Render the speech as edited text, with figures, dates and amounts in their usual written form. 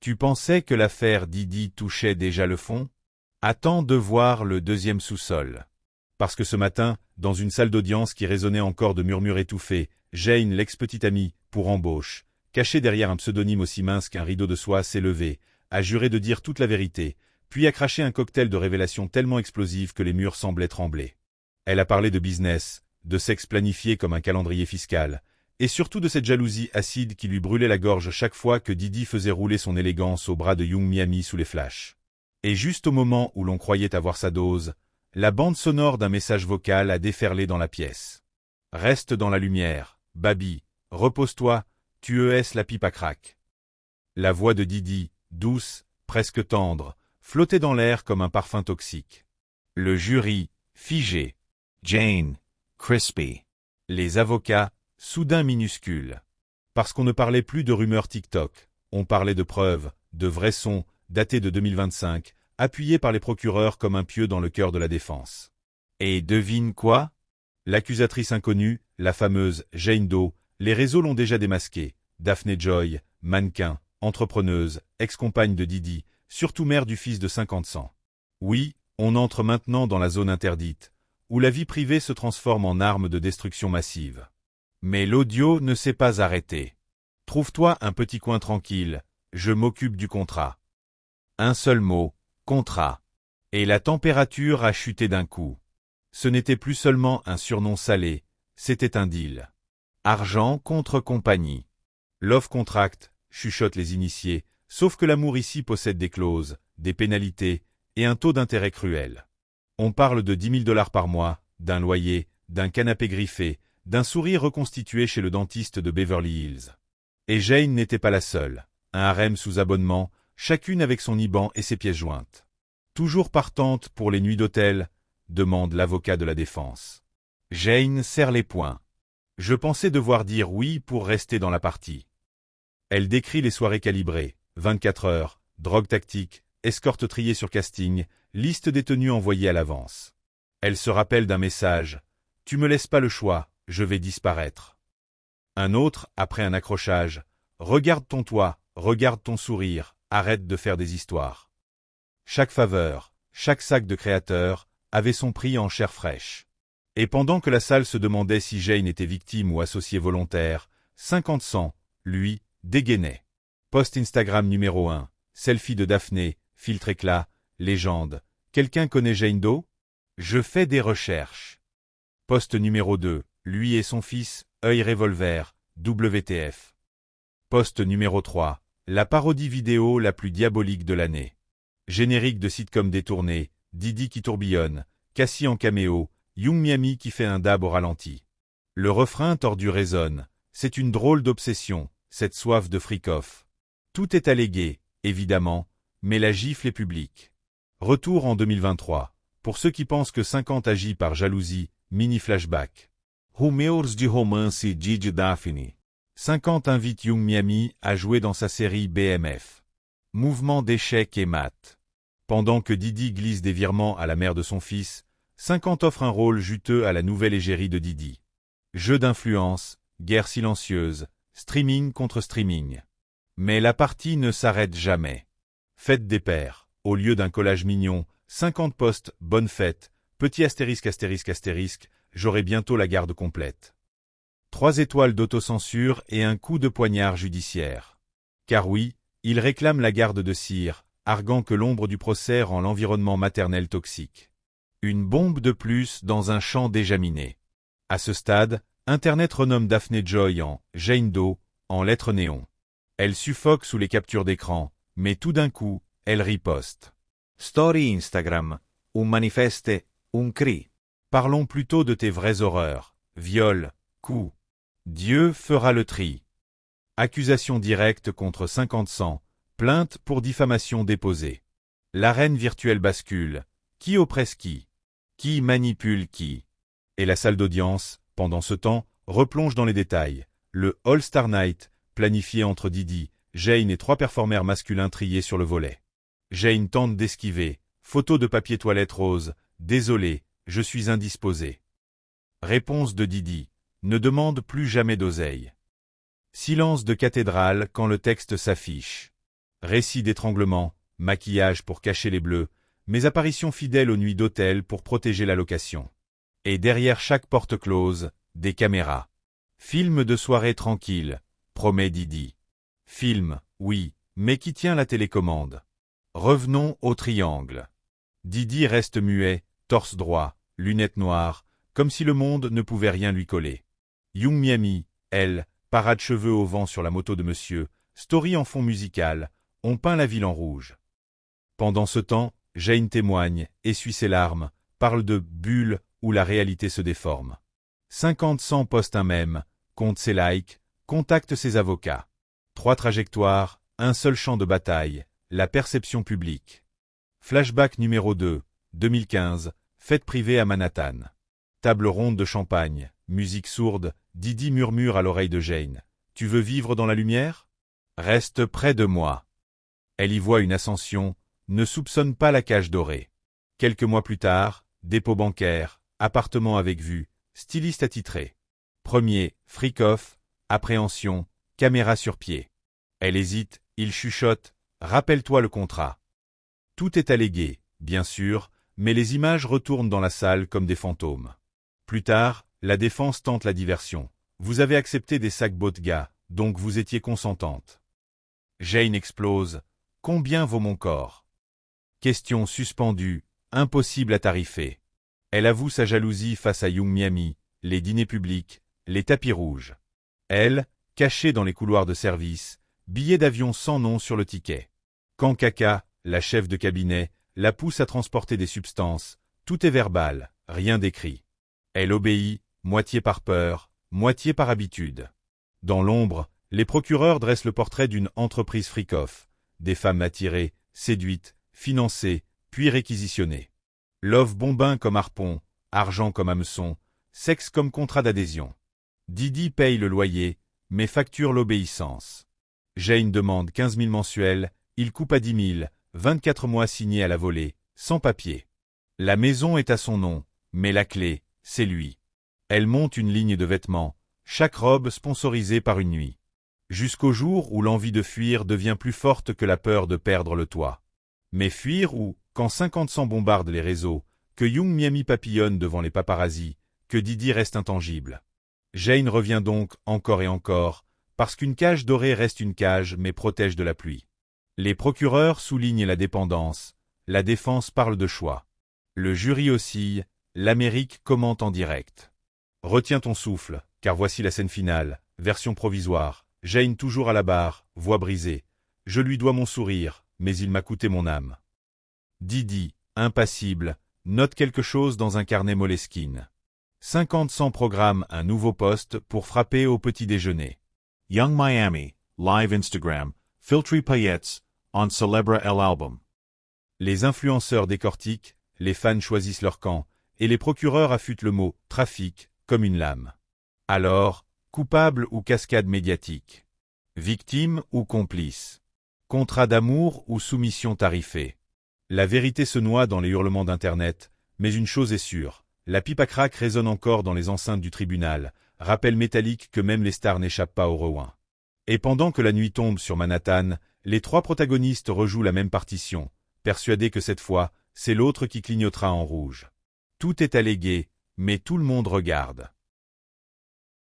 Tu pensais que l'affaire Didi touchait déjà le fond? Attends de voir le deuxième sous-sol. Parce que ce matin, dans une salle d'audience qui résonnait encore de murmures étouffés, Jane, l'ex-petite amie, pour embauche, cachée derrière un pseudonyme aussi mince qu'un rideau de soie, s'est levée, a juré de dire toute la vérité, puis a craché un cocktail de révélations tellement explosif que les murs semblaient trembler. Elle a parlé de business, de sexe planifié comme un calendrier fiscal, et surtout de cette jalousie acide qui lui brûlait la gorge chaque fois que Didi faisait rouler son élégance au bras de Young Miami sous les flashs. Et juste au moment où l'on croyait avoir sa dose, la bande sonore d'un message vocal a déferlé dans la pièce. « Reste dans la lumière, Babi, repose-toi, tu es la pipe à crack. » La voix de Didi, douce, presque tendre, flottait dans l'air comme un parfum toxique. Le jury, figé. Jane, crispy. Les avocats, soudain minuscules. Parce qu'on ne parlait plus de rumeurs TikTok, on parlait de preuves, de vrais sons, datés de 2025, appuyés par les procureurs comme un pieu dans le cœur de la défense. Et devine quoi? L'accusatrice inconnue, la fameuse Jane Doe, les réseaux l'ont déjà démasquée. Daphne Joy, mannequin, entrepreneuse, ex-compagne de Didi, surtout mère du fils de 50 ans. Oui, on entre maintenant dans la zone interdite, où la vie privée se transforme en arme de destruction massive. Mais l'audio ne s'est pas arrêté. Trouve-toi un petit coin tranquille, je m'occupe du contrat. Un seul mot, contrat. Et la température a chuté d'un coup. Ce n'était plus seulement un surnom salé, c'était un deal. Argent contre compagnie. Love contract, chuchotent les initiés, sauf que l'amour ici possède des clauses, des pénalités et un taux d'intérêt cruel. On parle de 10 000 $ par mois, d'un loyer, d'un canapé griffé, d'un sourire reconstitué chez le dentiste de Beverly Hills. Et Jane n'était pas la seule. Un harem sous abonnement, chacune avec son IBAN et ses pièces jointes. Toujours partante pour les nuits d'hôtel, demande l'avocat de la défense. Jane serre les poings. Je pensais devoir dire oui pour rester dans la partie. Elle décrit les soirées calibrées, 24 heures, drogue tactique, escorte triée sur casting, liste des tenues envoyées à l'avance. Elle se rappelle d'un message. « Tu me laisses pas le choix, je vais disparaître. » Un autre, après un accrochage. « Regarde ton toit, regarde ton sourire, arrête de faire des histoires. » Chaque faveur, chaque sac de créateur, avait son prix en chair fraîche. Et pendant que la salle se demandait si Jane était victime ou associée volontaire, 50 Cent, lui, dégainait. Post Instagram numéro 1, selfie de Daphné, filtre éclat, légende. Quelqu'un connaît Jane Doe? Je fais des recherches. Post numéro 2, lui et son fils, œil revolver, WTF. Post numéro 3, la parodie vidéo la plus diabolique de l'année. Générique de sitcom détourné, Didi qui tourbillonne, Cassie en caméo, Young Miami qui fait un dab au ralenti. Le refrain tordu résonne. C'est une drôle d'obsession, cette soif de freak-off. Tout est allégué, évidemment, mais la gifle est publique. Retour en 2023. Pour ceux qui pensent que 50 agit par jalousie, mini flashback. Rumeurs du romance Didi Daphne. 50 invite Young Miami à jouer dans sa série BMF. Mouvement d'échec et mat. Pendant que Didi glisse des virements à la mère de son fils, 50 offre un rôle juteux à la nouvelle égérie de Didi. Jeu d'influence, guerre silencieuse, streaming contre streaming. Mais la partie ne s'arrête jamais. Fête des pères, au lieu d'un collage mignon, 50 posts, bonne fête, petit astérisque astérisque astérisque, j'aurai bientôt la garde complète. 3 étoiles d'autocensure et un coup de poignard judiciaire. Car oui, il réclame la garde de cire, arguant que l'ombre du procès rend l'environnement maternel toxique. Une bombe de plus dans un champ déjà miné. À ce stade, Internet renomme Daphne Joy en « Jane Doe » en lettres néon. Elle suffoque sous les captures d'écran, mais tout d'un coup, elle riposte. Story Instagram, un manifeste, un cri. Parlons plutôt de tes vraies horreurs, viols, coups. Dieu fera le tri. Accusation directe contre 50 Cent, plainte pour diffamation déposée. L'arène virtuelle bascule. Qui oppresse qui? Qui manipule qui? Et la salle d'audience, pendant ce temps, replonge dans les détails. Le All-Star Night, planifié entre Didi, Jane et 3 performeurs masculins triés sur le volet. Jane tente d'esquiver. Photo de papier toilette rose. Désolé, je suis indisposé. Réponse de Didi. Ne demande plus jamais d'oseille. Silence de cathédrale quand le texte s'affiche. Récits d'étranglement, maquillage pour cacher les bleus, mais apparitions fidèles aux nuits d'hôtel pour protéger la location. Et derrière chaque porte close, des caméras. Film de soirée tranquille, promet Didi. Film, oui, mais qui tient la télécommande? Revenons au triangle. Didi reste muet, torse droit, lunettes noires, comme si le monde ne pouvait rien lui coller. Young Miami, elle, parade cheveux au vent sur la moto de monsieur, story en fond musical, on peint la ville en rouge. Pendant ce temps, Jane témoigne, essuie ses larmes, parle de bulles où la réalité se déforme. 50-100 poste un mème, compte ses likes, contacte ses avocats. 3 trajectoires, un seul champ de bataille, la perception publique. Flashback numéro 2, 2015, fête privée à Manhattan. Table ronde de champagne, musique sourde, Didi murmure à l'oreille de Jane. « Tu veux vivre dans la lumière? Reste près de moi. » Elle y voit une ascension, ne soupçonne pas la cage dorée. Quelques mois plus tard, dépôt bancaire, appartement avec vue, styliste attitré. Premier, freak-off, appréhension, caméra sur pied. Elle hésite, il chuchote, « Rappelle-toi le contrat. » Tout est allégué, bien sûr, mais les images retournent dans la salle comme des fantômes. Plus tard, la défense tente la diversion. Vous avez accepté des sacs Botga, donc vous étiez consentante. Jane explose. Combien vaut mon corps? Question suspendue, impossible à tarifer. Elle avoue sa jalousie face à Young Miami, les dîners publics, les tapis rouges. Elle, cachée dans les couloirs de service, billet d'avion sans nom sur le ticket. Quand Kaka, la chef de cabinet, la pousse à transporter des substances, tout est verbal, rien d'écrit. Elle obéit, moitié par peur, moitié par habitude. Dans l'ombre, les procureurs dressent le portrait d'une entreprise freak-off, des femmes attirées, séduites, financées, puis réquisitionnées. Love bombin comme harpon, argent comme hameçon, sexe comme contrat d'adhésion. Didi paye le loyer, mais facture l'obéissance. Jane demande 15 000 mensuels, il coupe à 10 000, 24 mois signés à la volée, sans papier. La maison est à son nom, mais la clé, c'est lui. Elle monte une ligne de vêtements, chaque robe sponsorisée par une nuit. Jusqu'au jour où l'envie de fuir devient plus forte que la peur de perdre le toit. Mais fuir où, quand 50-100 bombardent les réseaux, que Young Miami papillonne devant les paparazzis, que Didi reste intangible. Jane revient donc encore et encore, parce qu'une cage dorée reste une cage mais protège de la pluie. Les procureurs soulignent la dépendance, la défense parle de choix. Le jury oscille, l'Amérique commente en direct. Retiens ton souffle, car voici la scène finale, version provisoire. Jane toujours à la barre, voix brisée. Je lui dois mon sourire, mais il m'a coûté mon âme. Didi, impassible, note quelque chose dans un carnet Moleskine. 50-100 programme un nouveau poste pour frapper au petit déjeuner. Young Miami, live Instagram, Filtry Paillettes, on Celebra el album. Les influenceurs décortiquent, les fans choisissent leur camp, et les procureurs affûtent le mot « trafic » comme une lame. Alors, coupable ou cascade médiatique? Victime ou complice? Contrat d'amour ou soumission tarifée? La vérité se noie dans les hurlements d'Internet, mais une chose est sûre, la pipe à crack résonne encore dans les enceintes du tribunal, rappel métallique que même les stars n'échappent pas au rejoint. Et pendant que la nuit tombe sur Manhattan, les 3 protagonistes rejouent la même partition, persuadés que cette fois, c'est l'autre qui clignotera en rouge. Tout est allégué, mais tout le monde regarde.